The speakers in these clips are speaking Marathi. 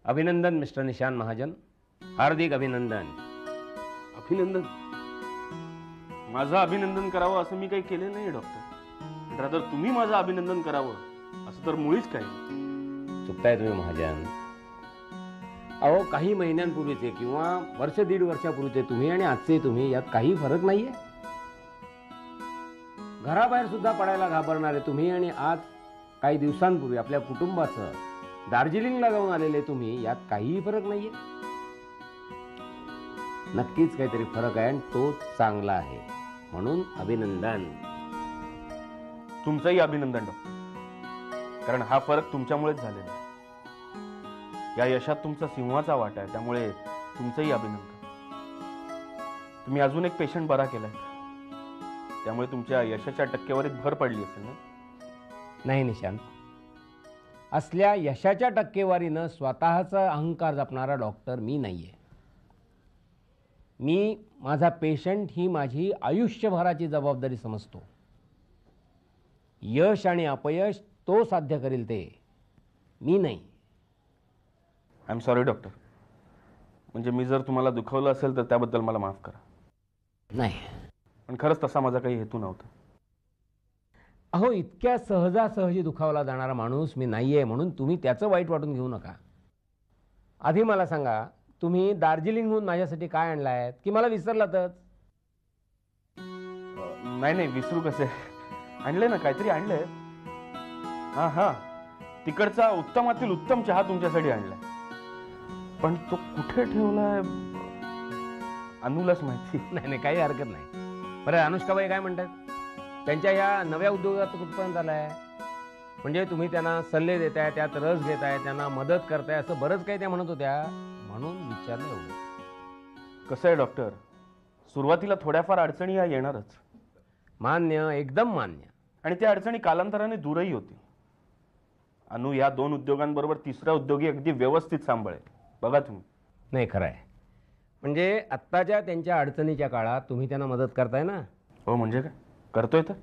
अभिनंदन मिस्टर निशांत महाजन, हार्दिक अभिनंदन. अभिनंदन? माझं अभिनंदन करावं असं मी काही केलं नाही डॉक्टर. रादर तुम्ही माझं अभिनंदन करावं असं तर मुळीच काही. चुकताय तुम्ही महाजन. अहो, काही महिन्यांपूर्वीचे किंवा वर्ष दीड वर्षापूर्वीचे तुम्ही आणि आजचे तुम्ही यात काही फरक नाहीये. घराबाहेर सुद्धा पडायला घाबरणारे तुम्ही आणि आज काही दिवसांपूर्वी आपल्या कुटुंबासह दार्जिलिंगला जाऊन आलेले तुम्ही यात काहीही फरक नाहीये. नक्कीच काहीतरी फरक आहे आणि तो चांगला आहे, म्हणून अभिनंदन. तुमचंही अभिनंदन डॉक्टर, कारण हा फरक तुमच्यामुळेच झालेला आहे. या यशात तुमचा सिंहाचा वाटा आहे, त्यामुळे तुमचंही अभिनंदन. तुम्ही अजून एक पेशंट बरा केलाय, त्यामुळे तुमच्या यशाच्या टक्केवारीत भर पडली असेल ना? नाही निशांत, असल्या यशाच्या टक्केवारीनं स्वतःचा अहंकार जपणारा डॉक्टर मी नाहीये. मी माझा पेशंट ही माझी आयुष्यभराची जबाबदारी समजतो. यश आणि अपयश तो साध्य करेल, ते मी नाही. I am sorry doctor. म्हणजे मी जर तुम्हाला दुखवलं असेल तर त्याबद्दल मला माफ करा. नाही, पण खरंच तसा माझा काही हेतू नव्हता. अहो, इतक्या सहजासहजी दुखावला जाणारा माणूस मी नाहीये, म्हणून तुम्ही त्याचं वाईट वाटून घेऊ नका. आधी मला सांगा, तुम्ही दार्जिलिंगहून माझ्यासाठी काय आणलाय की मला विसरलातच? नाही नाही, विसरू कसे. आणलंय ना, काहीतरी आणलंय. हा हा, तिकडचा उत्तमातील उत्तम चहा तुमच्यासाठी आणलाय. पण तो कुठे ठेवलाय अनुलाच माहिती. नाही नाही, काही हरकत नाही. बरं, अनुष्काबाई काय म्हणतात? त्यांच्या या नव्या उद्योगात कुठपर्यंत झालाय? म्हणजे तुम्ही त्यांना सल्ले देताय, त्यात रस घेताय, त्यांना मदत करताय, असं बरंच काही त्या म्हणत होत्या, म्हणून विचारलं एवढं. कसं आहे डॉक्टर, सुरुवातीला थोड्याफार अडचणी या येणारच. मान्य, एकदम मान्य. आणि त्या अडचणी कालांतराने दूरही होतील. अनु या 2 उद्योगांबरोबर तिसरा उद्योगी अगदी व्यवस्थित सांभाळेल, बघा तुम्ही. नाही, खरं आहे. म्हणजे आत्ताच्या त्यांच्या अडचणीच्या काळात तुम्ही त्यांना मदत करताय ना? हो, म्हणजे काय करतोय तर.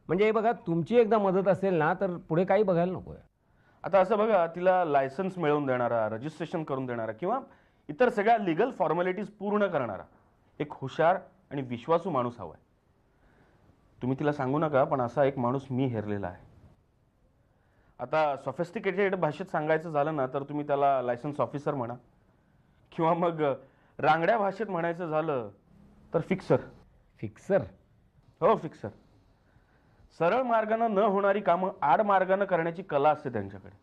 म्हणजे बघा, तुमची एकदा मदत असेल ना तर पुढे काही बघायला नकोय. आता असं बघा, तिला लायसन्स मिळवून देणारा, रजिस्ट्रेशन करून देणारा किंवा इतर सगळ्या लिगल फॉर्मॅलिटीज पूर्ण करणारा एक हुशार आणि विश्वासू माणूस हवाय. तुम्ही तिला सांगू नका, पण असा एक माणूस मी हेरलेला आहे. आता सॉफिस्टिकेटेड भाषेत सांगायचं झालं ना तर तुम्ही त्याला लायसन्स ऑफिसर म्हणा, किंवा मग रांगड्या भाषेत म्हणायचं झालं तर फिक्सर. फिक्सर? हो, फिक्सर. सरळ मार्गानं न होणारी कामं आड मार्गानं करण्याची कला असते त्यांच्याकडे.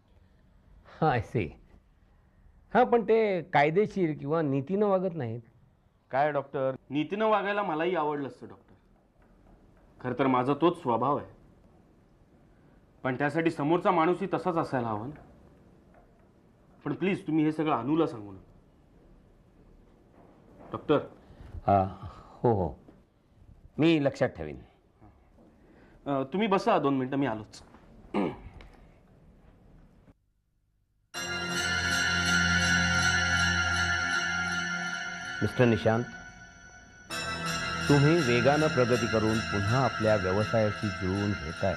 हां, आय सी. हां, पण ते कायदेशीर किंवा नीतीनं वागत नाहीत. काय डॉक्टर, नीतीनं वागायला मलाही आवडलं असतं डॉक्टर. खरं तर माझा तोच स्वभाव आहे. पण त्यासाठी समोरचा माणूसही तसाच असायला हवा ना. पण प्लीज तुम्ही हे सगळं अनुला सांगू नका डॉक्टर. हो हो, मी लक्षात ठेवीन. तुम्ही बसा 2 मिनिटं, मी आलोच. मिस्टर निशांत, तुम्ही वेगानं प्रगती करून पुन्हा आपल्या व्यवसायाशी जुळवून घेताय,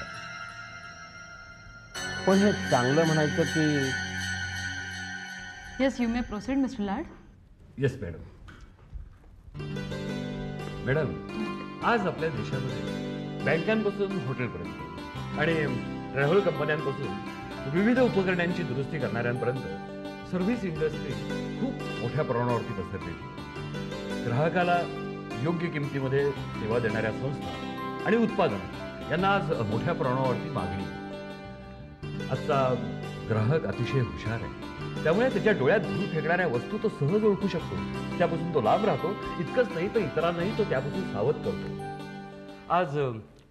पण हे चांगलं म्हणायचं की? Yes, you may proceed mister Lad. Yes madam. Madam, आज आपल्या देशामध्ये बँकांपासून हॉटेलपर्यंत आणि ट्रॅव्हल कंपन्यांपासून विविध उपकरणांची दुरुस्ती करणाऱ्यांपर्यंत सर्व्हिस इंडस्ट्री खूप मोठ्या प्रमाणावरती पसरलेली. ग्राहकाला योग्य किमतीमध्ये सेवा देणाऱ्या संस्था आणि उत्पादनं यांना आज मोठ्या प्रमाणावरती मागणी. आजचा ग्राहक अतिशय हुशार आहे, त्यामुळे त्याच्या डोळ्यात धूळ फेकणाऱ्या वस्तू तो सहज ओळखू शकतो, त्यापासून तो लांब राहतो. इतकंच नाही तर इतरांनाही तो त्यापासून सावध करतो. आज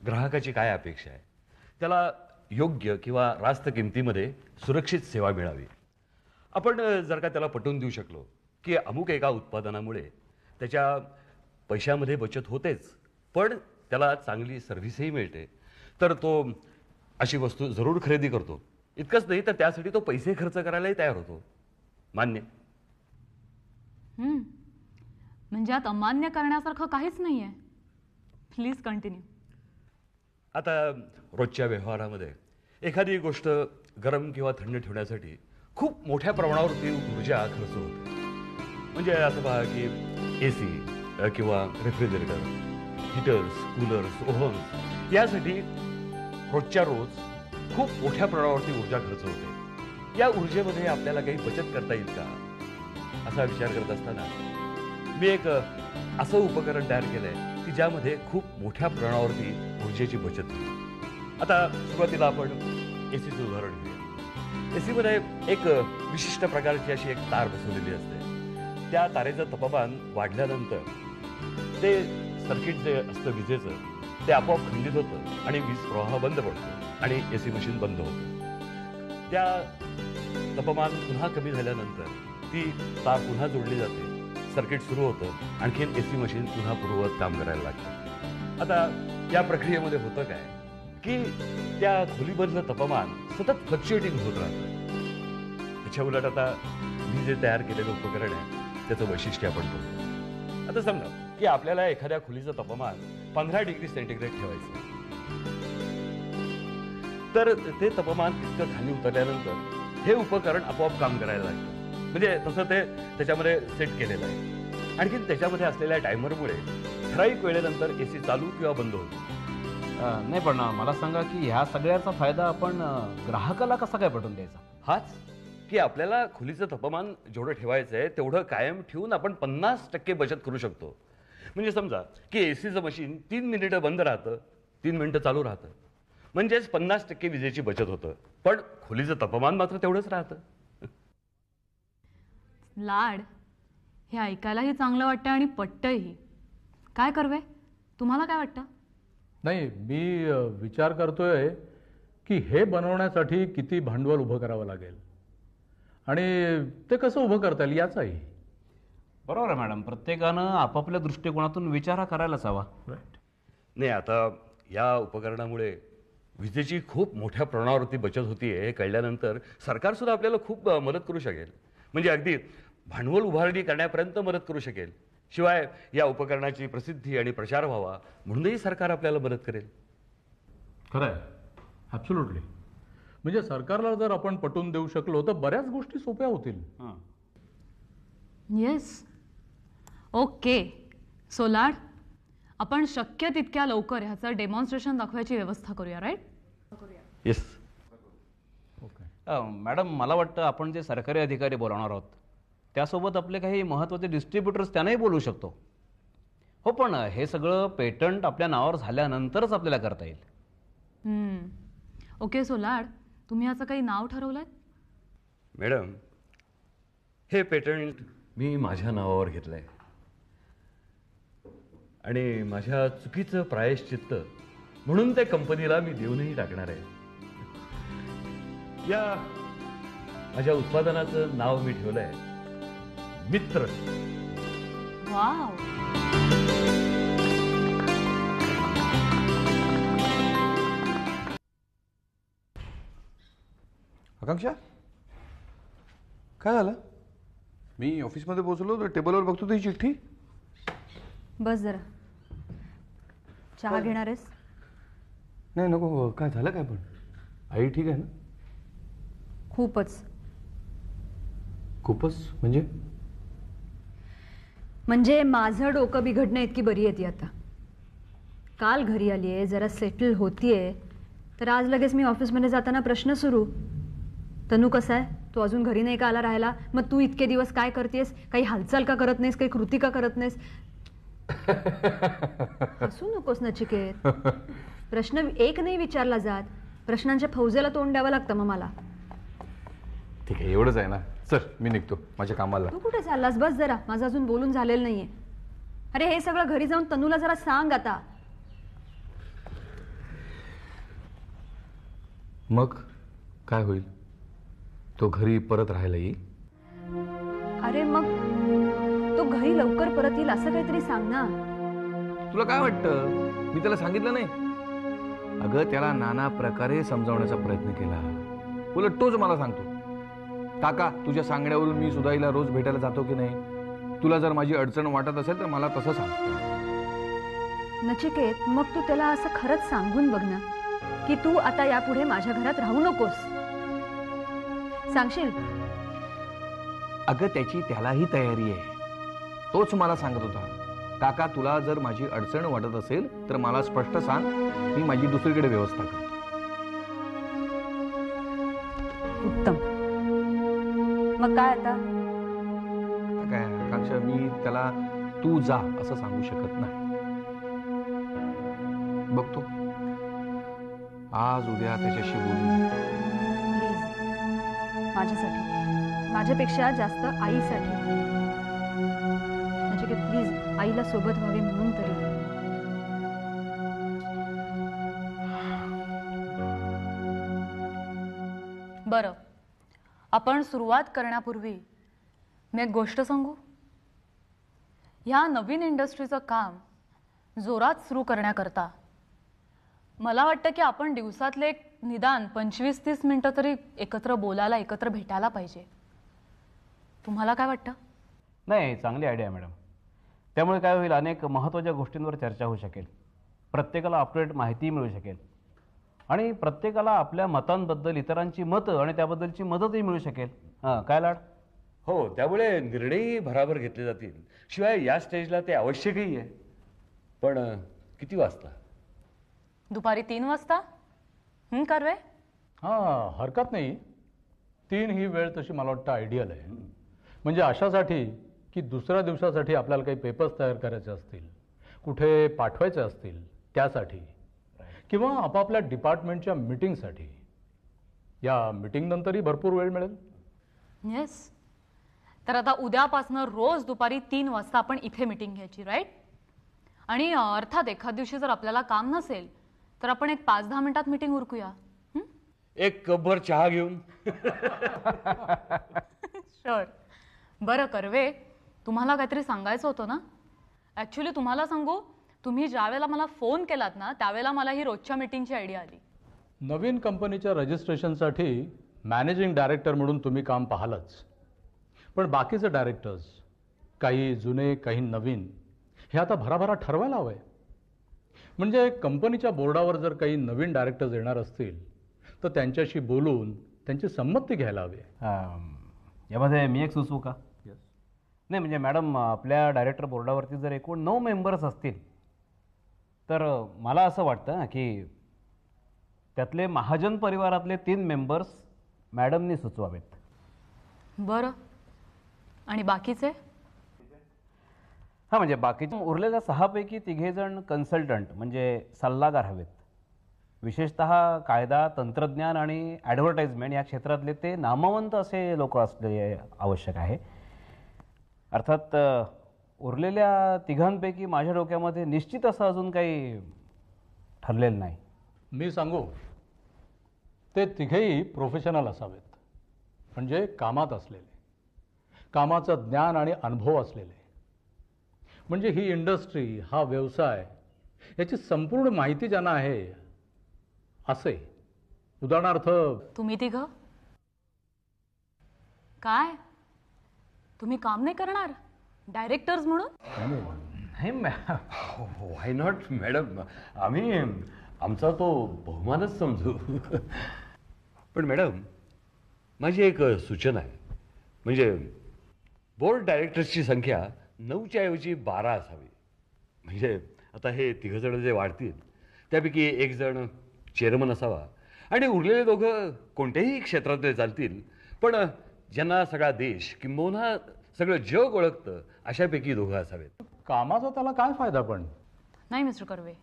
ग्राहकाची काय अपेक्षा आहे? त्याला योग्य किंवा रास्त किमतीमध्ये सुरक्षित सेवा मिळावी. आपण जर का त्याला पटवून देऊ शकलो की अमुक एका उत्पादनामुळे त्याच्या पैशामध्ये बचत होतेच, पण त्याला चांगली सर्व्हिसही मिळते, तर तो अशी वस्तू जरूर खरेदी करतो. इतकंच नाही तर त्यासाठी तो पैसे खर्च करायलाही तयार होतो. मान्य? म्हणजे यात अमान्य करण्यासारखं काहीच नाहीये. Please continue. आता रोजच्या व्यवहारामध्ये एखादी गोष्ट गरम किंवा थंड ठेवण्यासाठी खूप मोठ्या प्रमाणावरती ऊर्जा खर्च होते. म्हणजे असं पहा की AC किंवा रेफ्रिजरेटर, हिटर्स, कूलर्स, ओव्हन्स यासाठी रोजच्या रोज खूप मोठ्या प्रमाणावरती ऊर्जा खर्च होते. या ऊर्जेमध्ये आपल्याला काही बचत करता येईल का असा विचार करत असताना मी एक असं उपकरण तयार केलंय की ज्यामध्ये खूप मोठ्या प्रमाणावरती ऊर्जेची बचत होईल. आता सुरुवातीला आपण ACचं उदाहरण घेऊया. AC मध्ये एक विशिष्ट प्रकारची अशी एक तार बसवलेली असते. त्या तारेचं तापमान वाढल्यानंतर ते सर्किट जे असतं विजेचं ते आपोआप खंडित होतं आणि वीज प्रवाह बंद पडतो आणि AC मशीन बंद होतं. त्या तापमान पुन्हा कमी झाल्यानंतर ती तार पुन्हा जोडली जाते, सर्किट सुरू होतं, आणखीन AC मशीन पुन्हा पूर्ववत काम करायला लागतं. आता या प्रक्रियेमध्ये होतं काय की त्या खोलीमधलं तापमान सतत फ्लक्च्युएटिंग होत राहतं. त्याच्या उलट आता मी जे तयार केलेलं उपकरण आहे त्याचं वैशिष्ट्य आपण बघू. आता समजा की आपल्याला एखाद्या खोलीचं तापमान 15 डिग्री सेंटीग्रेड ठेवायचं, तर ते तापमान तितकं खाली उतरल्यानंतर हे उपकरण आपोआप काम करायला लागतं. म्हणजे तसं ते त्याच्यामध्ये सेट केलेलं आहे. आणखी त्याच्यामध्ये असलेल्या टायमरमुळे ठराविक वेळेनंतर AC चालू किंवा बंद होतो. नाही पण मला सांगा की ह्या सगळ्याचा फायदा आपण ग्राहकाला कसा काय पटवून द्यायचा? हाच की आपल्याला खोलीचं तापमान जेवढं ठेवायचं आहे तेवढं कायम ठेवून आपण 50% बचत करू शकतो. म्हणजे समजा की ACचं मशीन 3 मिनिटं बंद राहतं, 3 मिनिटं चालू राहतं, म्हणजेच 50% विजेची बचत होतं, पण खोलीचं तापमान मात्र तेवढंच राहतं. लाड, हे ऐकायलाही चांगलं वाटतं आणि पटतंही. काय कर्वे, तुम्हाला काय वाटतं? नाही, मी विचार करतोय की हे बनवण्यासाठी किती भांडवल उभं करावं लागेल आणि ते कसं उभं करता येईल याचाही. बरोबर आहे मॅडम, प्रत्येकानं आपापल्या दृष्टिकोनातून विचार करायलाच हवा. नाही, आता या उपकरणामुळे विजेची खूप मोठ्या प्रमाणावरती बचत होतीये हे कळल्यानंतर सरकार सुद्धा आपल्याला खूप मदत करू शकेल. म्हणजे अगदी भांडवल उभारणी करण्यापर्यंत मदत करू शकेल. शिवाय या उपकरणाची प्रसिद्धी आणि प्रचार व्हावा म्हणूनही सरकार आपल्याला मदत करेल. खरं आहे, ॲब्सोल्युटली. म्हणजे सरकारला जर आपण पटवून देऊ शकलो तर बऱ्याच गोष्टी सोप्या होतील. येस. ओके. सो लाड, आपण शक्य तितक्या लवकर ह्याचं डेमॉन्स्ट्रेशन दाखवायची व्यवस्था करूया, राईट? येस. मॅडम, मला वाटतं आपण जे सरकारी अधिकारी बोलावणार आहोत त्यासोबत आपले काही महत्त्वाचे डिस्ट्रीब्युटर्स त्यांनाही बोलवू शकतो. हो, पण हे सगळं पेटंट आपल्या नावावर झाल्यानंतरच आपल्याला करता येईल. ओके. सो लाड, तुम्ही याचं काही नाव ठरवलंय? मॅडम, हे पेटंट मी माझ्या नावावर घेतलंय आणि माझ्या चुकीचं प्रायश्चित्त म्हणून त्या कंपनीला मी देऊनही टाकणार आहे. या माझ्या उत्पादनाचं नाव मी ठेवलंय मित्र. वाव. आकांक्षा, काय झालं? मी ऑफिसमध्ये पोहोचलो तर टेबलवर बघतो ती चिठ्ठी. बस जरा. चहा घेणार आहेस? नाही नको. काय झालं काय? पण आई ठीक आहे ना? खूपच. खूपच म्हणजे माझं डोकं बिघडणं इतकी बरी आहे ती आता. काल घरी आली आहे, जरा सेटल होतीये, तर आज लगेच मी ऑफिसमध्ये जाताना प्रश्न सुरू. तनू कसा आहे? तू अजून घरी नाही का आला राहायला? मग तू इतके दिवस काय करतेस? काही हालचाल का करत नाहीस? काही कृती का करत नाहीस? हसू नकोस नचिकेत. प्रश्न एक नाही विचारला जात, प्रश्नांच्या फौजेला तोंड द्यावं लागतं मग मला. ठीक आहे, एवढंच आहे ना. चल, मी निघतो माझ्या कामाला. तू कुठे चाललास? बस जरा, माझं अजून बोलून झालेलं नाहीये. अरे हे सगळं घरी जाऊन तनूला जरा सांग आता. मग काय होईल? तो घरी परत राहायला येईल? अरे मग तो घरी लवकर परत येईल असं काहीतरी सांग ना. तुला काय वाटतं मी त्याला सांगितलं नाही? अगं, त्याला नाना प्रकारे समजावण्याचा प्रयत्न केला. उलट तोच मला सांगतो, काका तुझ्या सांगण्यावरून मी सुधाईला रोज भेटायला जातो की नाही? तुला जर माझी अडचण वाटत असेल तर मला तसं सांग. नचिकेत, मग तू त्याला असं खरंच सांगून बघ ना की तू आता यापुढे माझ्या घरात राहू नकोस. सांगशील? अगं त्याची त्यालाही तयारी आहे. तोच मला सांगत होता, काका तुला जर माझी अडचण वाटत असेल तर मला स्पष्ट सांग, मी माझी दुसरीकडे व्यवस्था करतो. उत्तम. मग काय आता? आता काय आकांक्षा, मी त्याला तू जा असं सांगू शकत नाही. बघतो आज उद्या त्याच्याशी बोलून. प्लीज माझ्यासाठी, माझ्यापेक्षा जास्त आईसाठी. नचिकेत प्लीज आईला सोबत व्हावे म्हणून तरी. बरं, आपण सुरुवात करण्यापूर्वी मी एक गोष्ट सांगू. ह्या नवीन इंडस्ट्रीचं काम जोरात सुरू करण्याकरता मला वाटतं की आपण दिवसातले एक निदान 25-30 मिनिटं तरी एकत्र बोलायला, एकत्र भेटायला पाहिजे. तुम्हाला काय वाटतं? नाही, चांगली आयडिया आहे मॅडम. त्यामुळे काय होईल, अनेक महत्त्वाच्या गोष्टींवर चर्चा होऊ शकेल, प्रत्येकाला अपडेट माहिती मिळू शकेल आणि प्रत्येकाला आपल्या मतांबद्दल इतरांची मतं आणि त्याबद्दलची मदतही मिळू शकेल. हां, काय लाड? हो, त्यामुळे निर्णयही भराभर घेतले जातील. शिवाय या स्टेजला ते आवश्यकही आहे. पण किती वाजता? दुपारी 3 वाजता. कर्वे? हां, हरकत नाही. 3 ही वेळ तशी मला वाटतं आयडियल आहे. म्हणजे अशासाठी की दुसऱ्या दिवसासाठी आपल्याला काही पेपर्स तयार करायचे असतील, कुठे पाठवायचे असतील त्यासाठी, किंवा आपापल्या डिपार्टमेंटच्या मीटिंगसाठी. या मीटिंग नंतरही भरपूर वेळ मिळेल. येस. तर आता उद्यापासनं रोज दुपारी 3 वाजता आपण इथे मीटिंग घ्यायची, राईट? आणि अर्थात एखाद दिवशी जर आपल्याला काम नसेल तर आपण एक 5-10 मिनिटात मीटिंग उरकूया. एक कपभर चहा घेऊन. शुअर. बरं कर्वे, तुम्हाला काहीतरी सांगायचं होतं ना? ॲक्च्युली तुम्हाला सांगू, तुम्ही ज्या वेळेला मला फोन केलात ना त्यावेळेला मला ही रोजच्या मीटिंगची आयडिया आली. नवीन कंपनीच्या रजिस्ट्रेशनसाठी मॅनेजिंग डायरेक्टर म्हणून तुम्ही काम पाहालच, पण बाकीचे डायरेक्टर्स, काही जुने काही नवीन, हे आता भराभरा ठरवायला हवंय. म्हणजे कंपनीच्या बोर्डावर जर काही नवीन डायरेक्टर्स येणार असतील तर त्यांच्याशी बोलून त्यांची संमती घ्यायला हवी. यामध्ये मी एक सुचवू का? नाही, म्हणजे मॅडम, आपल्या डायरेक्टर बोर्डावरती जर एकूण 9 मेंबर्स असतील तर मला असं वाटतं की त्यातले महाजन परिवारातले 3 मेंबर्स मॅडमनी सुचवावेत. बरं, आणि बाकीचे? हां, म्हणजे बाकीचे उरलेल्या 6 पैकी 3 जण कन्सल्टंट म्हणजे सल्लागार हवेत. विशेषतः कायदा, तंत्रज्ञान आणि ॲडव्हर्टाइजमेंट या क्षेत्रातले ते नामवंत असे लोक असले आवश्यक आहे. अर्थात उरलेल्या 3 माझ्या डोक्यामध्ये निश्चित असं अजून काही ठरलेलं नाही. मी सांगू, ते 3ही प्रोफेशनल असावेत. म्हणजे कामात असलेले, कामाचं ज्ञान आणि अनुभव असलेले. म्हणजे ही इंडस्ट्री, हा व्यवसाय याची संपूर्ण माहिती ज्यांना आहे असे. उदाहरणार्थ तुम्ही 3? काय तुम्ही काम नाही करणार डायरेक्टर्स म्हणून? नाही व्हाय नॉट मॅडम, आम्ही आमचा तो बहुमानच समजू. पण मॅडम, माझी एक सूचना आहे. म्हणजे बोर्ड डायरेक्टर्सची संख्या 9च्या ऐवजी 12 असावी. म्हणजे आता हे 3 जण जे वाढतील त्यापैकी 1 जण चेअरमन असावा आणि उरलेले 2 कोणत्याही क्षेत्रातले चालतील, पण ज्यांना सगळा देश किंबहुना सगळं जग ओळखतं अशापैकी 2 असावेत. कामाचा त्याला काय फायदा? पण नाही mister Karve,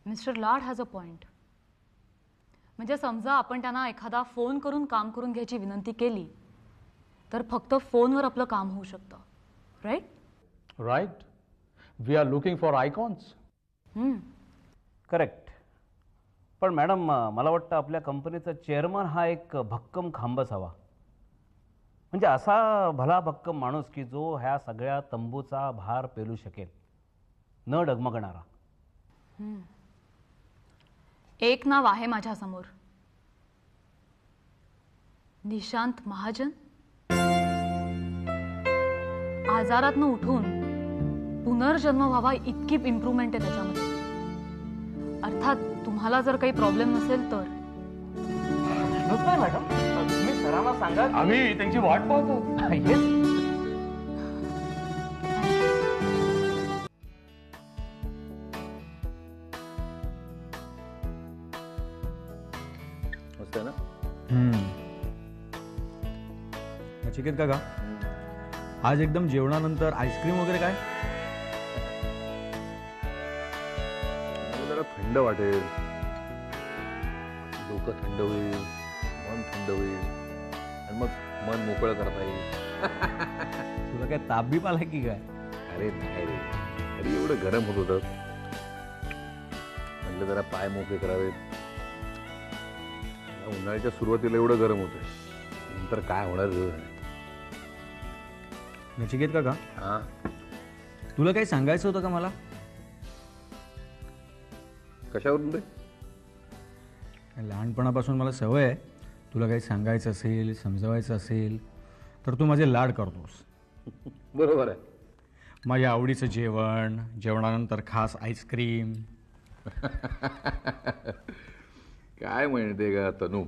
mister Lad has a point. म्हणजे समजा आपण त्यांना एखादा फोन करून काम करून घ्यायची विनंती केली तर फक्त फोनवर आपलं काम होऊ शकतं, right? Right. We are looking for icons. Correct. पण मॅडम, मला वाटतं आपल्या कंपनीचा चेअरमन हा एक भक्कम खांबच हवा. म्हणजे असा भला भक्कम माणूस की जो ह्या सगळ्या तंबूचा भार पेलू शकेल, न डगमगणारा. एक नाव आहे माझ्यासमोर, निशांत महाजन. आजारातनं उठून पुनर्जन्म व्हावा इतकी इम्प्रूव्हमेंट आहे त्याच्यामध्ये. अर्थात तुम्हाला जर काही प्रॉब्लेम नसेल तर. मॅडम, तुम्ही सरांना सांगा की- आम्ही त्यांची वाट पाहतो. येस. मस्त आहे ना? नचिकेत काका, आज एकदम जेवणानंतर आईस्क्रीम वगैरे काय? मला जरा थंड वाटेल, डोकं थंड होईल, मन थंड होईल आणि मग मन मोकळं करता येईल. तुला काय ताप बीप आला की काय? अरे नाही रे, अरे एवढं गरम होत होतं, म्हटलं जरा पाय मोकळे करावेत. या उन्हाळ्याच्या सुरुवातीला एवढं गरम होतंय, नंतर काय होणार रे? नचिकेत काका, हा, तुला काही सांगायचं होतं का मला? कशावरून रे? लहानपणापासून मला सवय आहे, तुला काही सांगायचं असेल, समजवायचं असेल तर तू माझे लाड करतोस. बरोबर आहे. माझ्या आवडीचं जेवण, जेवणानंतर खास आईस्क्रीम. काय म्हणते का तनू?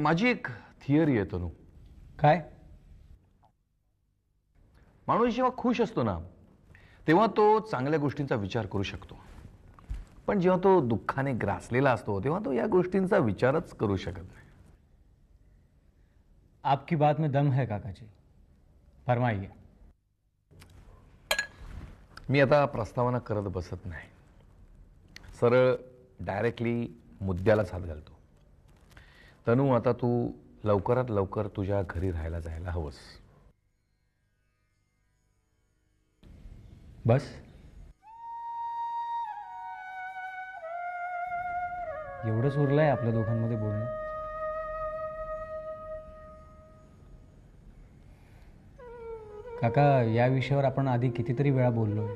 माझी एक थिअरी आहे तनू. काय? माणूस जेव्हा खुश असतो ना, तेव्हा तो चांगल्या गोष्टींचा विचार करू शकतो, पण जेव्हा तो दुःखाने ग्रासलेला असतो तेव्हा तो या गोष्टींचा विचारच करू शकत नाही. आपकी बात में दम है काका जी, फरमाइए. मी आता प्रस्तावना करत बसत नाही, सरळ डायरेक्टली मुद्द्यालाच हात घालतो. तनू, आता तू लवकरात लवकर तुझ्या घरी राहायला जायला हवंस. बस एवढंच उरलंय आपल्या दोघांमध्ये बोलणं. काका, या विषयावर आपण आधी कितीतरी वेळा बोललोय.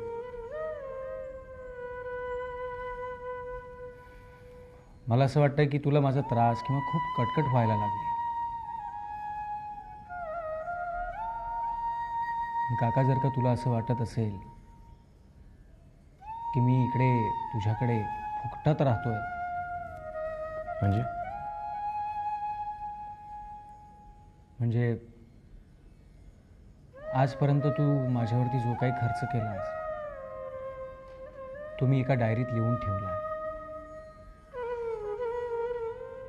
मला असं वाटतं की तुला माझा त्रास किंवा खूप कटकट व्हायला लागली. काका, जर का तुला असं वाटत असेल की मी इकडे तुझ्याकडे फुकटात राहतोय, म्हणजे आजपर्यंत तू माझ्यावरती जो काही खर्च केलास तो मी एका डायरीत लिहून ठेवला.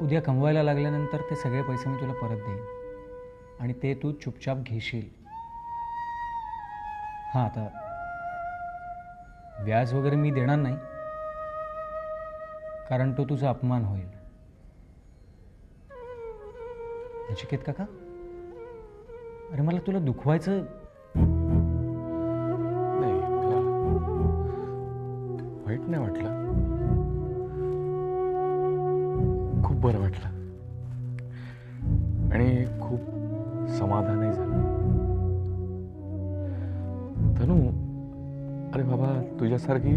उद्या कमवायला लागल्यानंतर ते सगळे पैसे मी तुला परत देईन आणि ते तू चुपचाप घेशील. हां, आता व्याज वगैरे मी देणार नाही, कारण तो तुझा अपमान होईल. नचिकेत काका, अरे मला तुला दुखवायचं नाही, मला वाईट नाही वाटलं, खूप बरं वाटलं आणि खूप समाधानही झालं. तनू, अरे बाबा, तुझ्यासारखी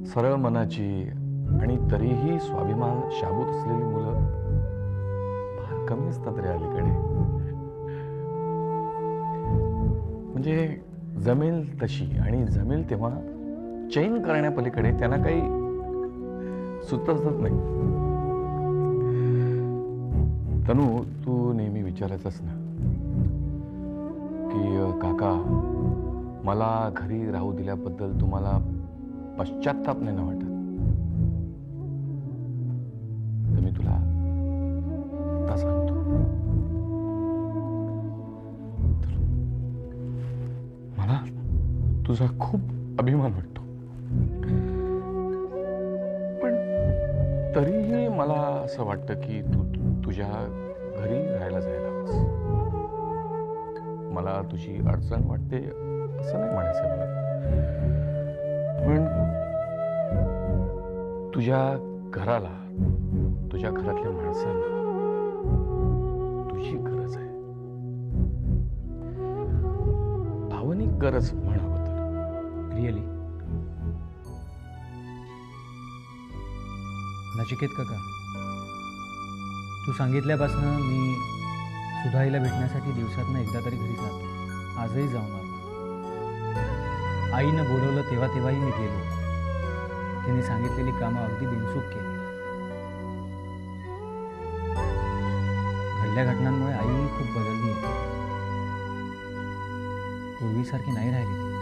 सरळ मनाची आणि तरीही स्वाभिमान शाबूत असलेली मुलं फार कमी असतात रे अलीकडे. म्हणजे जमेल तशी आणि जमेल तेव्हा चैन करण्यापलीकडे त्यांना काही सुचतच नाही. तनू, तू नेहमी विचारायचंस ना की काका, मला घरी राहू दिल्याबद्दल तुम्हाला पश्चात्ताप नाही ना वाटत? तर मी तुला आता सांगतो, मला तुझा खूप अभिमान वाटतो, पण तरीही मला असं वाटतं की तू तुझ्या घरी राहायला जायला हवंस. मला तुझी अडचण वाटते असं नाही म्हणायचं मला, पण तुझ्या घराला, तुझ्या घरातल्या माणसांना तुझी गरज आहे. भावनिक गरज म्हणावं तर. रिअली? नचिकेत काका, तू सांगितल्यापासून मी सुधाईला भेटण्यासाठी दिवसातनं एकदा तरी घरी जातो. आजही जाऊन आलो. आईनं बोलवलं तेव्हाही मी गेलो. तिने सांगितलेली कामं अगदी बिनचूक केली. घडलेल्या घटनांमुळे आई खूप बदलली आहे. पूर्वीसारखी नाही राहिली ती.